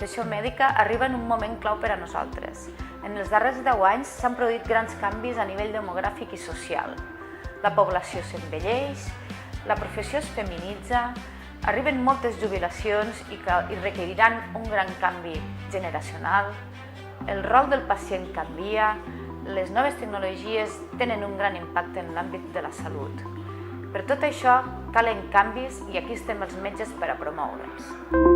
professió mèdica arriba en un moment clau per a nosaltres. En els darrers 10 anys s'han produït grans canvis a nivell demogràfic i social. La població s'envelleix, la professió es feminitza, arriben moltes jubilacions i requeriran un gran canvi generacional, el rol del pacient canvia, les noves tecnologies tenen un gran impacte en l'àmbit de la salut. Per tot això, calen canvis i aquí estem els metges per a promoure'ls.